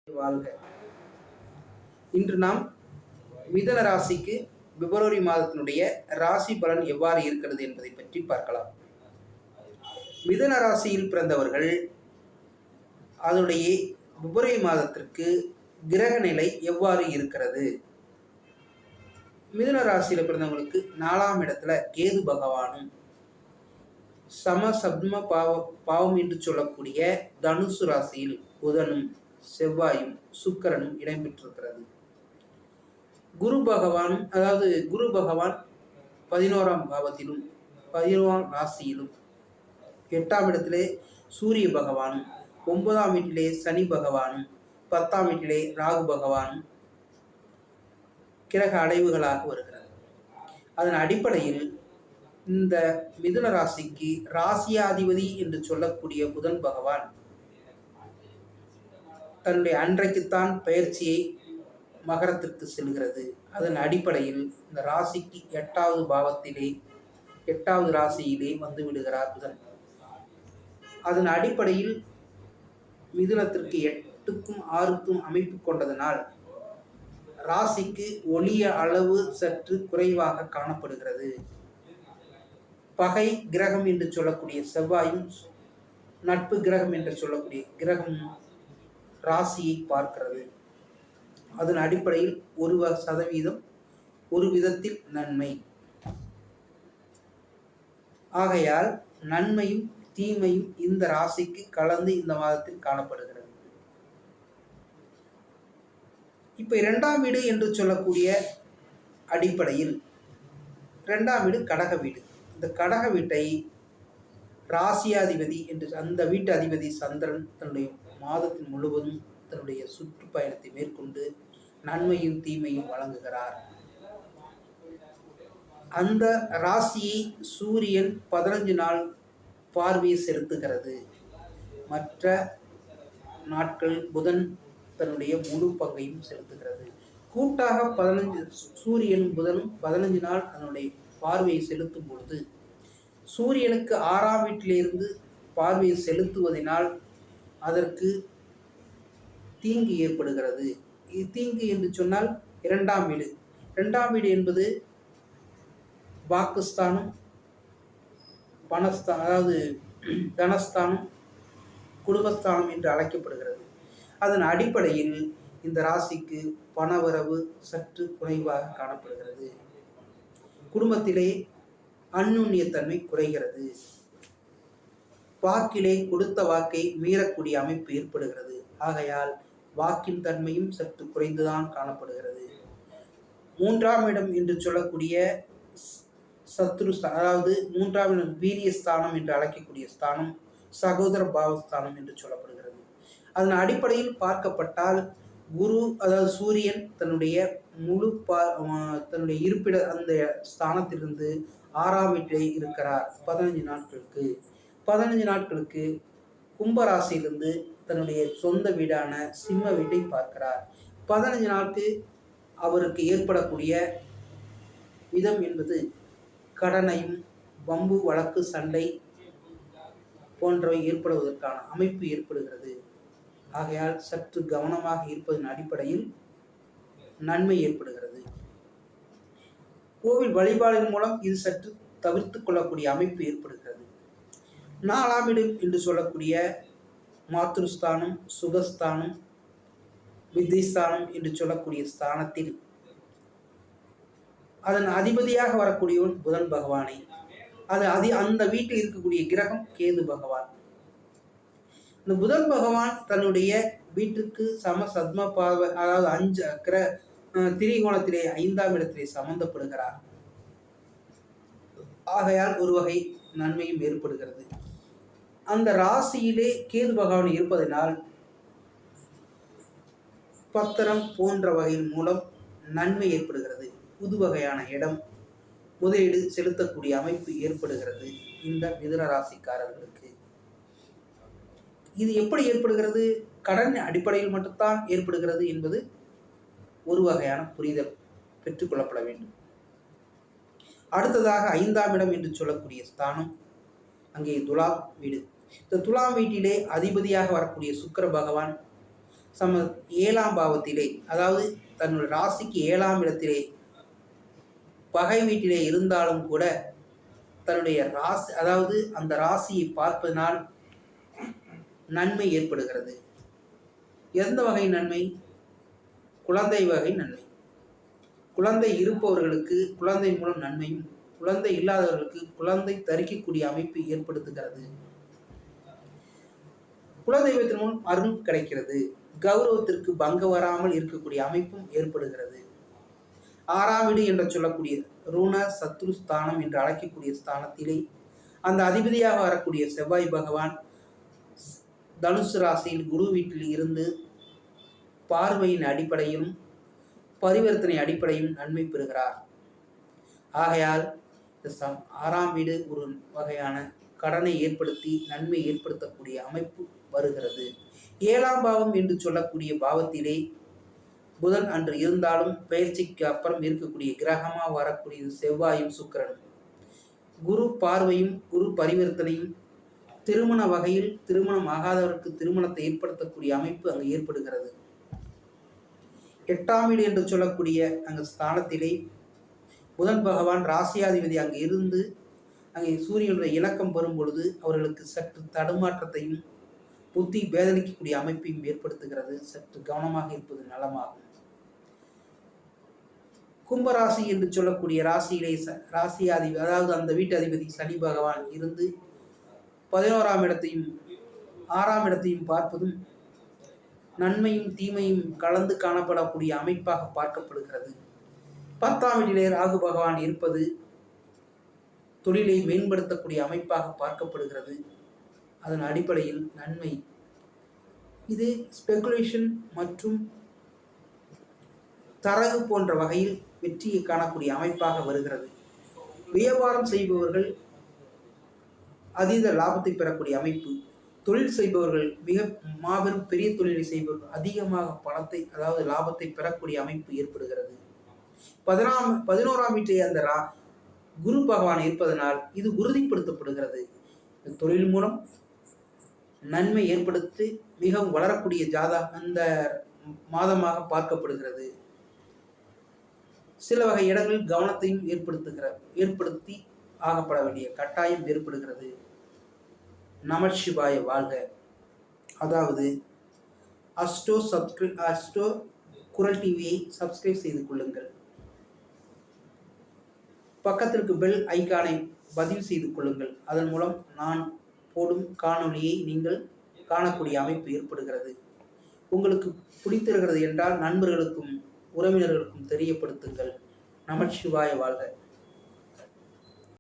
வாழ்க. இன்று நாம் மிதுன ராசிக்கு பிப்ரவரி மாதத்தினுடைய ராசி பலன் எவ்வாறு இருக்கிறது என்பதை பற்றி பார்க்கலாம். மிதுன ராசியில் பிறந்தவர்கள் அதனுடைய பிப்ரவரி மாதத்திற்கு கிரக நிலை எவ்வாறு இருக்கிறது? மிதுன ராசியில் பிறந்தவங்களுக்கு 4ஆம் இடத்துல கேது பகவானும் சமசப்தம பாவம் என்று சொல்லக்கூடிய தனுசு ராசியில் புதனும் செவ்வாயும் சுக்கிரனும் இடம்பெற்றிருக்கிறது. குரு பகவான் 11ஆம் பாவத்திலும் 11ஆம் ராசியிலும் 8ஆம் இடத்திலே சூரிய பகவானும் 9ஆம் வீட்டிலே சனி பகவானும் 10ஆம் வீட்டிலே ராகு பகவானும் கிரக அடைவுகளாக வருகிறது. அதன் அடிப்படையில் இந்த மிதுன ராசிக்கு ராசியாதிபதி என்று சொல்லக்கூடிய புதன் பகவான் தன்னுடைய அன்றைக்குத்தான் பயிற்சியை மகரத்திற்கு செல்கிறது. அதன் அடிப்படையில் இந்த ராசிக்கு 8வது ராசியிலே வந்து விடுகிறார் புதன். அதன் அடிப்படையில் மிதுனத்திற்கு 8க்கும் 6க்கும் அமைப்பு கொண்டதனால் ராசிக்கு ஒளிய அளவு சற்று குறைவாக காணப்படுகிறது. பகை கிரகம் என்று சொல்லக்கூடிய செவ்வாயும் நட்பு கிரகம் என்று சொல்லக்கூடிய கிரகம் ராசியை பார்க்கிறது. அதன் அடிப்படையில் 1% ஒரு விதத்தில் நன்மை. ஆகையால் நன்மையும் தீமையும் இந்த ராசிக்கு கலந்து இந்த மாதத்தில் காணப்படுகிறது. இப்ப 2ஆம் வீடு என்று சொல்லக்கூடிய அடிப்படையில் 2ஆம் வீடு கடக வீடு. இந்த கடக வீட்டை ராசியாதிபதி என்று அந்த வீட்டு அதிபதி சந்திரன் தன்னுடைய மாதத்தின் முழுவதும் தன்னுடைய சுற்றுப்பயணத்தை மேற்கொண்டு நன்மையும் தீமையும் வழங்குகிறார். அந்த ராசியை சூரியன் 15 நாள் பார்வையை செலுத்துகிறது. மற்ற நாட்கள் புதன் தன்னுடைய முழு பங்கையும் செலுத்துகிறது. கூட்டாக சூரியன் புதனும் 15 நாள் அதனுடைய பார்வையை செலுத்தும் பொழுது சூரியனுக்கு 6ஆம் வீட்டிலிருந்து பார்வையை செலுத்துவதனால் அதற்கு தீங்கு ஏற்படுகிறது. தீங்கு என்று சொன்னால் 2ஆம் வீடு. 2ஆம் வீடு என்பது வாக்குஸ்தானம், அதாவது தனஸ்தானம், குடும்பஸ்தானம் என்று அழைக்கப்படுகிறது. அதன் அடிப்படையில் இந்த ராசிக்கு பணவரவு சற்று குறைவாக காணப்படுகிறது. குடும்பத்திலே அந்யுன்யத்தன்மை குறைகிறது. வாக்கிலே கொடுத்த வாக்கை மீறக்கூடிய அமைப்பு ஏற்படுகிறது. ஆகையால் வாக்கின் தன்மையும் சற்று குறைந்துதான் காணப்படுகிறது. 3ஆம் இடம் என்று சொல்லக்கூடிய சத்ரு, அதாவது 3ஆம் இடம் வீரிய ஸ்தானம் என்று அழைக்கக்கூடிய ஸ்தானம் சகோதர பாவஸ்தானம் என்று சொல்லப்படுகிறது. அதன் அடிப்படையில் பார்க்கப்பட்டால் குரு, அதாவது சூரியன் தன்னுடைய முழு தன்னுடைய இருப்பிட அந்த ஸ்தானத்திலிருந்து 6ஆம் வீட்டிலே இருக்கிறார் 15 நாட்களுக்கு கும்பராசியிலிருந்து தன்னுடைய சொந்த வீடான சிம்ம வீட்டை பார்க்கிறார். 15 நாட்கு அவருக்கு ஏற்படக்கூடிய விதம் என்பது கடனையும் வம்பு வழக்கு சண்டை போன்றவை ஏற்படுவதற்கான அமைப்பு ஏற்படுகிறது. ஆகையால் சற்று கவனமாக இருப்பதன் அடிப்படையில் நன்மை ஏற்படுகிறது. கோவில் வழிபாடுகள் மூலம் இது சற்று தவிர்த்து கொள்ளக்கூடிய அமைப்பு ஏற்படுகிறது. 4ஆம் இடம் என்று சொல்லக்கூடிய மாத்ருஸ்தானம், சுகஸ்தானம், வித்திஸ்தானம் என்று சொல்லக்கூடிய ஸ்தானத்தில் அதன் அதிபதியாக வரக்கூடியவன் புதன் பகவானை, அந்த வீட்டில் இருக்கக்கூடிய கிரகம் கேது பகவான். இந்த புதன் பகவான் தன்னுடைய வீட்டுக்கு சமசத்ம பார்வை, அதாவது 5 திரிகோணத்திலே 5ஆம் இடத்திலே சம்பந்தப்படுகிறார். ஆகையால் ஒரு வகை நன்மையும் ஏற்படுகிறது. அந்த ராசியிலே கேது பகவான் இருப்பதனால் பத்திரம் போன்ற வகையின் மூலம் நன்மை ஏற்படுகிறது. புது வகையான இடம் முதலீடு செலுத்தக்கூடிய அமைப்பு ஏற்படுகிறது இந்த மிதுன ராசிக்காரர்களுக்கு. இது எப்படி ஏற்படுகிறது? கடன் அடிப்படையில் மட்டும்தான் ஏற்படுகிறது என்பது ஒரு வகையான புரிதல் பெற்றுக்கொள்ளப்பட வேண்டும். அடுத்ததாக 5ஆம் இடம் என்று சொல்லக்கூடிய ஸ்தானம், அங்கே துலாம் வீடு. இந்த துலாம் வீட்டிலே அதிபதியாக வரக்கூடிய சுக்கிர பகவான் ஏழாம் பாவத்திலே, அதாவது தன்னுடைய ராசிக்கு 7ஆம் இடத்திலே பகை வீட்டிலே இருந்தாலும் கூட தன்னுடைய ராசி, அதாவது அந்த ராசியை பார்ப்பதனால் நன்மை ஏற்படுகிறது. எந்த வகை நன்மை? குழந்தை வகை நன்மை. குழந்தை இருப்பவர்களுக்கு குழந்தை மூலம் நன்மையும், குழந்தை இல்லாதவர்களுக்கு குழந்தை தரிக்கக்கூடிய அமைப்பு ஏற்படுத்துகிறது. குலதெய்வத்தின் மூலம் அருள் கிடைக்கிறது. கௌரவத்திற்கு பங்கம் வராமல் இருக்கக்கூடிய அமைப்பும் ஏற்படுகிறது. 6ஆம் வீடு என்று சொல்லக்கூடிய ருண சத்ரு ஸ்தானம் என்று அழைக்கக்கூடிய ஸ்தானத்திலே அந்த அதிபதியாக வரக்கூடிய செவ்வாய் பகவான் தனுசு ராசியில் குரு வீட்டில் இருந்து பார்வையின் அடிப்படையிலும் பரிவர்த்தனை அடிப்படையும் நன்மை பெறுகிறார். ஆகையால் 6ஆம் வீடு ஒரு வகையான கடனை ஏற்படுத்தி நன்மை ஏற்படுத்தக்கூடிய அமைப்பு வருகிறது. 7ஆம் பாவம் என்று சொல்லக்கூடிய பாவத்திலே புதன் அன்று இருந்தாலும் பயிற்சிக்கு அப்புறம் இருக்கக்கூடிய கிரகமாக வரக்கூடிய செவ்வாயும் சுக்கிரனும், குரு பார்வையும் குரு பரிவர்த்தனையும் திருமண வகையில் திருமணம் ஆகாதவருக்கு திருமணத்தை ஏற்படுத்தக்கூடிய அமைப்பு அங்கு ஏற்படுகிறது. 8ஆம் வீடு என்று சொல்லக்கூடிய அங்கு ஸ்தானத்திலே புதன் பகவான் ராசியாதிபதி அங்கு இருந்து அங்கே சூரியனுடைய இணக்கம் பெறும் பொழுது அவர்களுக்கு சற்று தடுமாற்றத்தையும் புத்தி வேதனைக்கக்கூடிய அமைப்பையும் ஏற்படுத்துகிறது. சற்று கவனமாக இருப்பது நலமாகும். கும்பராசி என்று சொல்லக்கூடிய ராசியிலே ராசியாதிபதி, அதாவது அந்த வீட்டு அதிபதி சனி பகவான் இருந்து 11ஆம் இடத்தையும் 6ஆம் இடத்தையும் பார்ப்பதும் நன்மையும் தீமையும் கலந்து காணப்படக்கூடிய அமைப்பாக பார்க்கப்படுகிறது. 10ஆம் வீட்டிலே ராகு பகவான் இருப்பது தொழிலை மேம்படுத்தக்கூடிய அமைப்பாக பார்க்கப்படுகிறது. அதன் அடிப்படையில் நன்மை. இது ஸ்பெகுலேஷன் மற்றும் தரகு போன்ற வகையில் வெற்றியை காணக்கூடிய அமைப்பாக வருகிறது. வியாபாரம் செய்பவர்கள் அதீத லாபத்தை பெறக்கூடிய அமைப்பு. தொழில் செய்பவர்கள் மிக மாபெரும் பெரிய தொழிலை செய்பவர்கள் அதிகமாக பணத்தை, அதாவது லாபத்தை பெறக்கூடிய அமைப்பு ஏற்படுகிறது. 11ஆம் வீட்டை அந்த குரு பகவான் இருப்பதனால் இது உறுதிப்படுத்தப்படுகிறது. தொழில் மூலம் நன்மை ஏற்படுத்தி மிகவும் வளரக்கூடிய அந்த மாதமாக பார்க்கப்படுகிறது. சில வகை இடங்களில் கவனத்தையும் ஏற்படுத்தி ஆகப்பட வேண்டிய கட்டாயம் ஏற்படுகிறது. நமச்சிவாய வாழ்க. அதாவது அஸ்ட்ரோ குரல் டிவியை சப்ஸ்கிரைப் செய்து கொள்ளுங்கள். பக்கத்திற்கு பெல் ஐகானை பதிவு செய்து கொள்ளுங்கள். அதன் மூலம் நான் போடும் காணொளியை நீங்கள் காணக்கூடிய அமைப்பு ஏற்படுகிறது. உங்களுக்கு பிடித்திருக்கிறது என்றால் நண்பர்களுக்கும் உறவினர்களுக்கும் தெரியப்படுத்துங்கள். நமச்சிவாய வாழ்க.